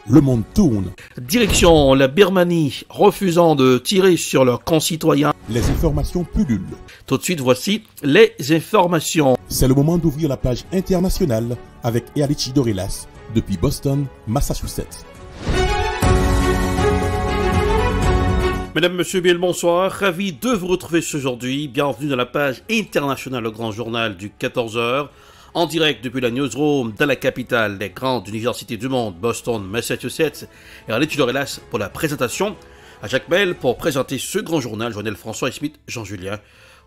le monde tourne. Direction la Birmanie, refusant de tirer sur leurs concitoyens. Les informations pullulent. Tout de suite, voici les informations. C'est le moment d'ouvrir la page internationale avec Ealichi Dorelas depuis Boston, Massachusetts. Mesdames, Messieurs, bien le bonsoir. Ravi de vous retrouver aujourd'hui. Bienvenue dans la page internationale, le grand journal du 14h. En direct depuis la newsroom de la capitale des grandes universités du monde, Boston, Massachusetts. Et Ealichi Dorelas pour la présentation. À Jacques Mel pour présenter ce grand journal. Joël François et Smith, Jean-Julien.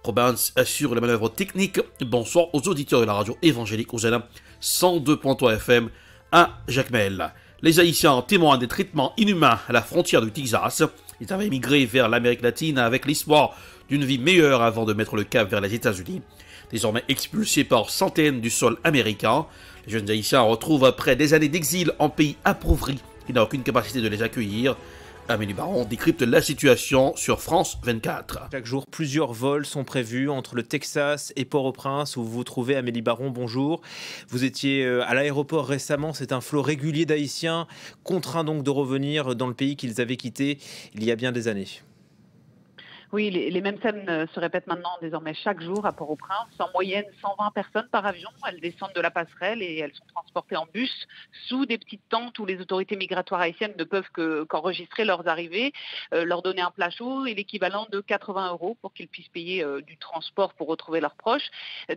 Robins assure les manœuvres techniques. Bonsoir aux auditeurs de la radio évangélique Hosanna 102.3 FM à Jacques Mel. Les Haïtiens témoignent des traitements inhumains à la frontière du Texas. Ils avaient migré vers l'Amérique latine avec l'espoir d'une vie meilleure avant de mettre le cap vers les États-Unis. Désormais expulsés par centaines du sol américain, les jeunes Haïtiens retrouvent après des années d'exil en pays appauvri qui n'a aucune capacité de les accueillir. Amélie Baron décrypte la situation sur France 24. Chaque jour, plusieurs vols sont prévus entre le Texas et Port-au-Prince où vous vous trouvez. Amélie Baron, bonjour. Vous étiez à l'aéroport récemment. C'est un flot régulier d'Haïtiens contraints donc de revenir dans le pays qu'ils avaient quitté il y a bien des années. Oui, les mêmes scènes se répètent maintenant désormais chaque jour à Port-au-Prince. En moyenne, 120 personnes par avion. Elles descendent de la passerelle et elles sont transportées en bus sous des petites tentes où les autorités migratoires haïtiennes ne peuvent qu'enregistrer leurs arrivées, leur donner un plat chaud et l'équivalent de 80 € pour qu'ils puissent payer du transport pour retrouver leurs proches.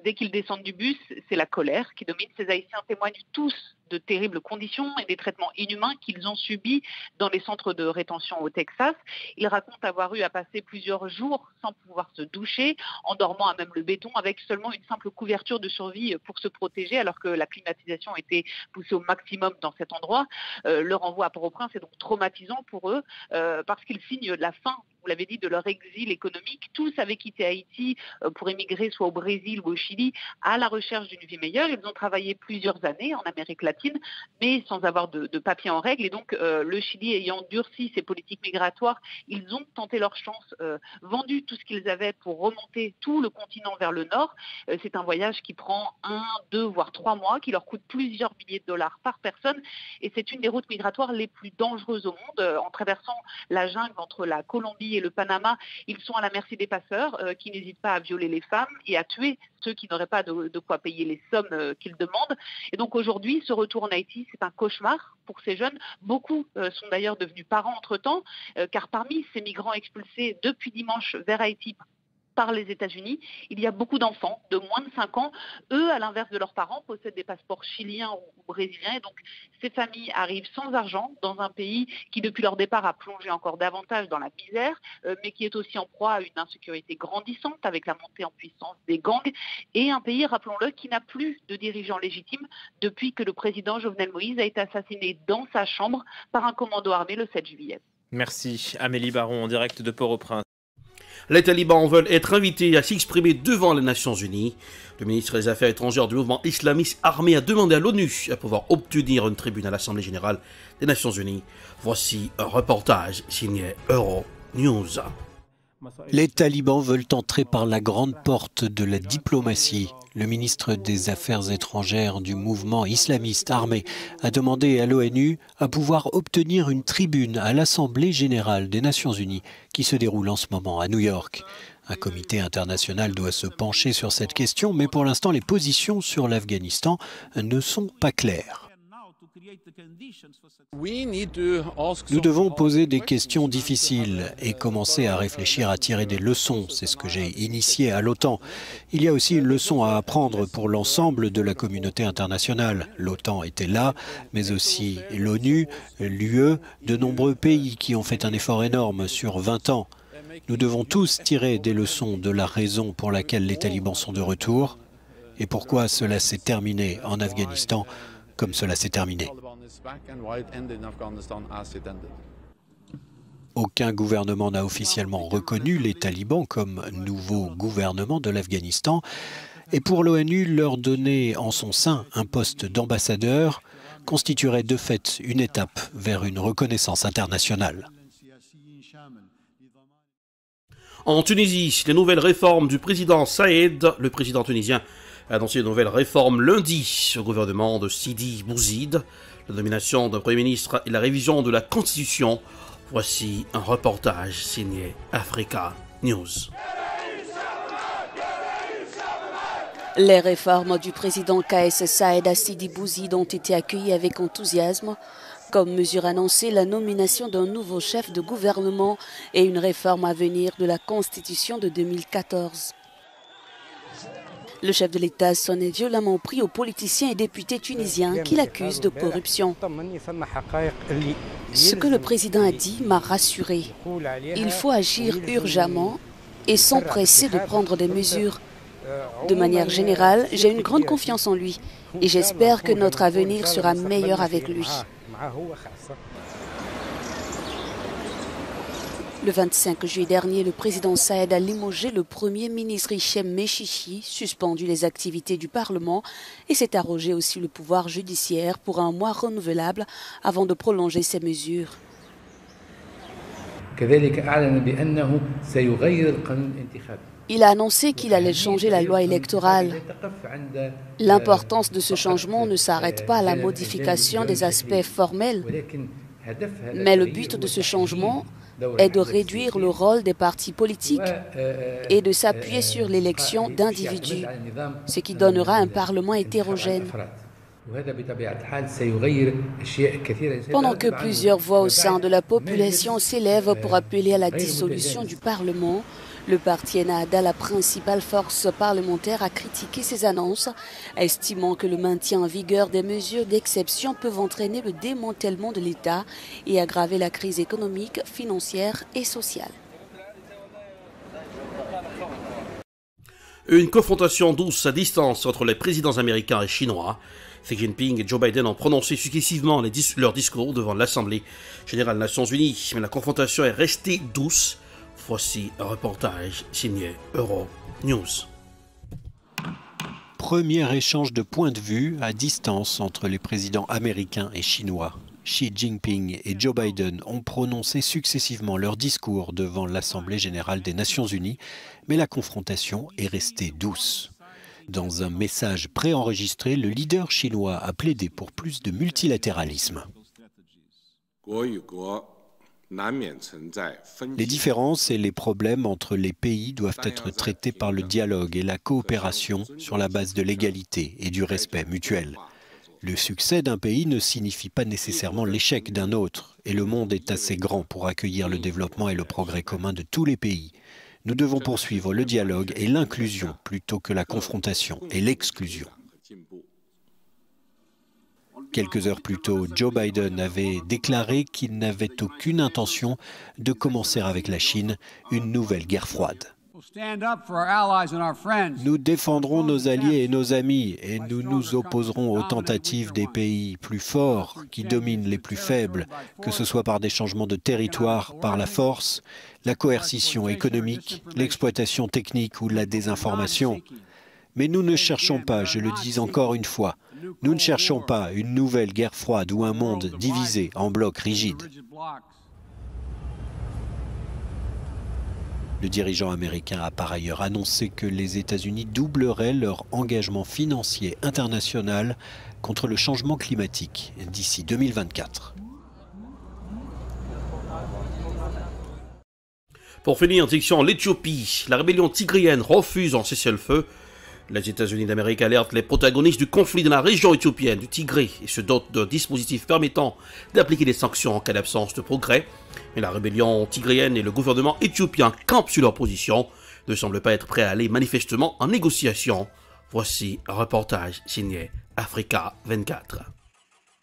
Dès qu'ils descendent du bus, c'est la colère qui domine. Ces Haïtiens témoignent tous de terribles conditions et des traitements inhumains qu'ils ont subis dans les centres de rétention au Texas. Ils racontent avoir eu à passer plusieurs jours sans pouvoir se doucher, en dormant à même le béton avec seulement une simple couverture de survie pour se protéger alors que la climatisation était poussée au maximum dans cet endroit. Le renvoi à Port-au-Prince est donc traumatisant pour eux parce qu'ils signent la fin, vous l'avez dit, de leur exil économique. Tous avaient quitté Haïti pour émigrer soit au Brésil ou au Chili à la recherche d'une vie meilleure. Ils ont travaillé plusieurs années en Amérique latine, mais sans avoir de papiers en règle. Et donc, le Chili ayant durci ses politiques migratoires, ils ont tenté leur chance, vendu tout ce qu'ils avaient pour remonter tout le continent vers le nord. C'est un voyage qui prend 1, 2, voire 3 mois, qui leur coûte plusieurs milliers de dollars par personne. Et c'est une des routes migratoires les plus dangereuses au monde. En traversant la jungle entre la Colombie et le Panama, ils sont à la merci des passeurs qui n'hésitent pas à violer les femmes et à tuer ceux qui n'auraient pas de quoi payer les sommes qu'ils demandent. Et donc aujourd'hui, ce retour en Haïti, c'est un cauchemar pour ces jeunes. Beaucoup sont d'ailleurs devenus parents entre-temps, car parmi ces migrants expulsés depuis dimanche vers Haïti par les États-Unis, il y a beaucoup d'enfants de moins de 5 ans. Eux, à l'inverse de leurs parents, possèdent des passeports chiliens ou brésiliens. Et donc, ces familles arrivent sans argent dans un pays qui, depuis leur départ, a plongé encore davantage dans la misère, mais qui est aussi en proie à une insécurité grandissante avec la montée en puissance des gangs. Et un pays, rappelons-le, qui n'a plus de dirigeants légitimes depuis que le président Jovenel Moïse a été assassiné dans sa chambre par un commando armé le 7 juillet. Merci Amélie Baron en direct de Port-au-Prince. Les talibans veulent être invités à s'exprimer devant les Nations Unies. Le ministre des Affaires étrangères du mouvement islamiste armé a demandé à l'ONU à pouvoir obtenir une tribune à l'Assemblée générale des Nations Unies. Voici un reportage signé Euronews. Les talibans veulent entrer par la grande porte de la diplomatie. Le ministre des Affaires étrangères du mouvement islamiste armé a demandé à l'ONU à pouvoir obtenir une tribune à l'Assemblée générale des Nations unies qui se déroule en ce moment à New York. Un comité international doit se pencher sur cette question, mais pour l'instant, les positions sur l'Afghanistan ne sont pas claires. Nous devons poser des questions difficiles et commencer à réfléchir à tirer des leçons. C'est ce que j'ai initié à l'OTAN. Il y a aussi une leçon à apprendre pour l'ensemble de la communauté internationale. L'OTAN était là, mais aussi l'ONU, l'UE, de nombreux pays qui ont fait un effort énorme sur 20 ans. Nous devons tous tirer des leçons de la raison pour laquelle les talibans sont de retour et pourquoi cela s'est terminé en Afghanistan comme cela s'est terminé. Aucun gouvernement n'a officiellement reconnu les talibans comme nouveau gouvernement de l'Afghanistan. Et pour l'ONU, leur donner en son sein un poste d'ambassadeur constituerait de fait une étape vers une reconnaissance internationale. En Tunisie, les nouvelles réformes du président Saïed, le président tunisien, a annoncé une nouvelle réforme lundi au gouvernement de Sidi Bouzid. La nomination d'un Premier ministre et la révision de la Constitution. Voici un reportage signé Africa News. Les réformes du président KS Saïed Sidi Bouzid ont été accueillies avec enthousiasme. Comme mesure annoncée, la nomination d'un nouveau chef de gouvernement et une réforme à venir de la Constitution de 2014. Le chef de l'État s'en est violemment pris aux politiciens et députés tunisiens qui l'accusent de corruption. Ce que le président a dit m'a rassuré. Il faut agir urgemment et s'empresser de prendre des mesures. De manière générale, j'ai une grande confiance en lui et j'espère que notre avenir sera meilleur avec lui. Le 25 juillet dernier, le président Saïed a limogé le premier ministre Hichem Mechichi, suspendu les activités du Parlement et s'est arrogé aussi le pouvoir judiciaire pour un mois renouvelable avant de prolonger ses mesures. Il a annoncé qu'il allait changer la loi électorale. L'importance de ce changement ne s'arrête pas à la modification des aspects formels, mais le but de ce changement est de réduire le rôle des partis politiques et de s'appuyer sur l'élection d'individus, ce qui donnera un Parlement hétérogène. Pendant que plusieurs voix au sein de la population s'élèvent pour appeler à la dissolution du Parlement, le parti Ennahda, la principale force parlementaire, a critiqué ces annonces, estimant que le maintien en vigueur des mesures d'exception peuvent entraîner le démantèlement de l'État et aggraver la crise économique, financière et sociale. Une confrontation douce à distance entre les présidents américains et chinois. Xi Jinping et Joe Biden ont prononcé successivement leurs discours devant l'Assemblée générale des Nations Unies, mais la confrontation est restée douce. Voici un reportage signé Euronews. Premier échange de points de vue à distance entre les présidents américains et chinois. Xi Jinping et Joe Biden ont prononcé successivement leurs discours devant l'Assemblée générale des Nations Unies, mais la confrontation est restée douce. Dans un message préenregistré, le leader chinois a plaidé pour plus de multilatéralisme. Les différences et les problèmes entre les pays doivent être traités par le dialogue et la coopération sur la base de l'égalité et du respect mutuel. Le succès d'un pays ne signifie pas nécessairement l'échec d'un autre, et le monde est assez grand pour accueillir le développement et le progrès commun de tous les pays. Nous devons poursuivre le dialogue et l'inclusion plutôt que la confrontation et l'exclusion. Quelques heures plus tôt, Joe Biden avait déclaré qu'il n'avait aucune intention de commencer avec la Chine une nouvelle guerre froide. Nous défendrons nos alliés et nos amis et nous nous opposerons aux tentatives des pays plus forts qui dominent les plus faibles, que ce soit par des changements de territoire, par la force, la coercition économique, l'exploitation technique ou la désinformation. Mais nous ne cherchons pas, je le dis encore une fois, nous ne cherchons pas une nouvelle guerre froide ou un monde divisé en blocs rigides. Le dirigeant américain a par ailleurs annoncé que les États-Unis doubleraient leur engagement financier international contre le changement climatique d'ici 2024. Pour finir, direction l'Éthiopie, la rébellion tigrienne refuse un cessez-le-feu. Les États-Unis d'Amérique alertent les protagonistes du conflit dans la région éthiopienne du Tigré et se dotent d'un dispositif permettant d'appliquer des sanctions en cas d'absence de progrès. Mais la rébellion tigréenne et le gouvernement éthiopien campent sur leur position, ne semblent pas être prêts à aller manifestement en négociation. Voici un reportage signé Africa 24.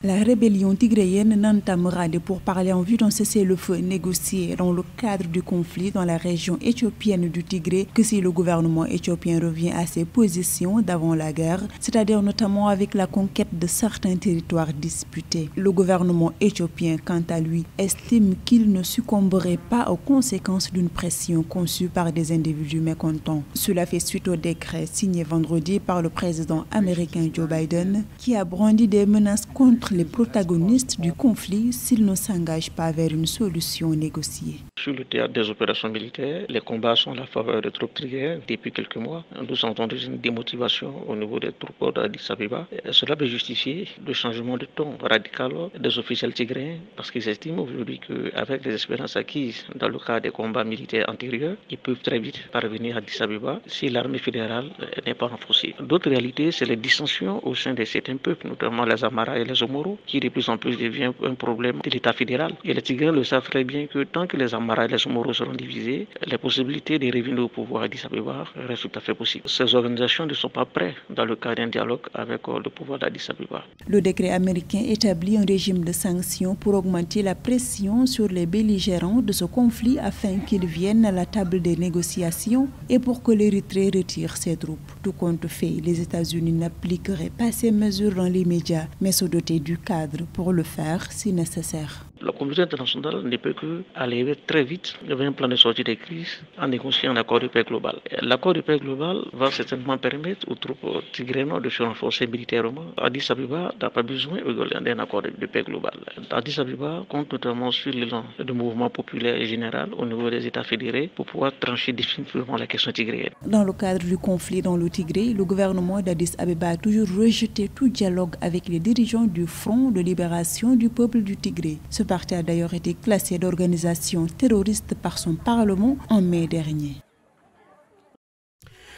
La rébellion tigréenne n'entamera des pourparlers en vue d'un cessez-le-feu négocié dans le cadre du conflit dans la région éthiopienne du Tigré que si le gouvernement éthiopien revient à ses positions d'avant la guerre, c'est-à-dire notamment avec la conquête de certains territoires disputés. Le gouvernement éthiopien, quant à lui, estime qu'il ne succomberait pas aux conséquences d'une pression conçue par des individus mécontents. Cela fait suite au décret signé vendredi par le président américain Joe Biden qui a brandi des menaces contre les protagonistes du conflit s'ils ne s'engagent pas vers une solution négociée. Sur le théâtre des opérations militaires, les combats sont à la faveur des troupes tigréennes depuis quelques mois. Nous entendons une démotivation au niveau des troupes d'Addis Abeba. Cela peut justifier le changement de ton radical des officiels tigréens parce qu'ils estiment aujourd'hui qu'avec les expériences acquises dans le cadre des combats militaires antérieurs, ils peuvent très vite parvenir à Addis Abeba si l'armée fédérale n'est pas renforcée. D'autres réalités, c'est les dissensions au sein de certains peuples, notamment les Amara et les Omoro, qui de plus en plus devient un problème de l'État fédéral. Et les Tigréens le savent très bien que tant que les Amara et les Omoro seront divisés, les possibilités de revenir au pouvoir à Addis Abeba restent tout à fait possibles. Ces organisations ne sont pas prêtes dans le cadre d'un dialogue avec le pouvoir d'Addis Abeba. Le décret américain établit un régime de sanctions pour augmenter la pression sur les belligérants de ce conflit afin qu'ils viennent à la table des négociations et pour que l'Érythrée retire ses troupes. Tout compte fait, les États-Unis n'appliqueraient pas ces mesures dans les médias, mais se doter du cadre pour le faire si nécessaire. La communauté internationale ne peut qu'aller très vite vers un plan de sortie des crises en négociant un accord de paix global. L'accord de paix global va certainement permettre aux troupes tigréennes de se renforcer militairement. Addis Abeba n'a pas besoin d'un accord de paix global. Addis Abeba compte notamment sur l'élan du mouvement populaire et général au niveau des États fédérés pour pouvoir trancher définitivement la question tigréenne. Dans le cadre du conflit dans le Tigré, le gouvernement d'Addis Abeba a toujours rejeté tout dialogue avec les dirigeants du Front de libération du peuple du Tigré. Ce parti a d'ailleurs été classé d'organisation terroriste par son Parlement en mai dernier.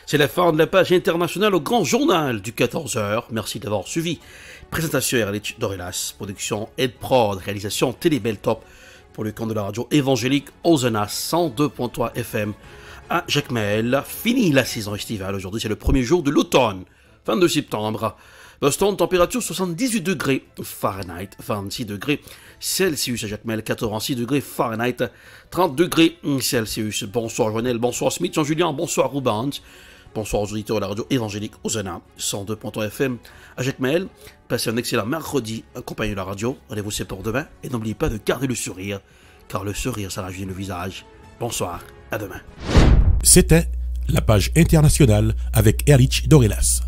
C'est la fin de la page internationale au grand journal du 14h. Merci d'avoir suivi. Présentation Erlich Dorelas, production Edprod, réalisation Télébeltop pour le compte de la radio évangélique Ozana 102.3 FM à Jacmel. Fini la saison estivale. Aujourd'hui, c'est le premier jour de l'automne, 22 septembre. Boston, température 78 degrés Fahrenheit, 26 degrés Celsius à Jacmel, 86 degrés Fahrenheit, 30 degrés Celsius. Bonsoir Joël, bonsoir Smith, Jean-Julien, bonsoir Rubans, bonsoir aux auditeurs de la radio évangélique Ozana 102.3 FM à Jacmel. Passez un excellent mercredi accompagné de la radio. Rendez-vous c'est pour demain et n'oubliez pas de garder le sourire, car le sourire ça rajeunit le visage. Bonsoir, à demain. C'était la page internationale avec Erlich Dorelas.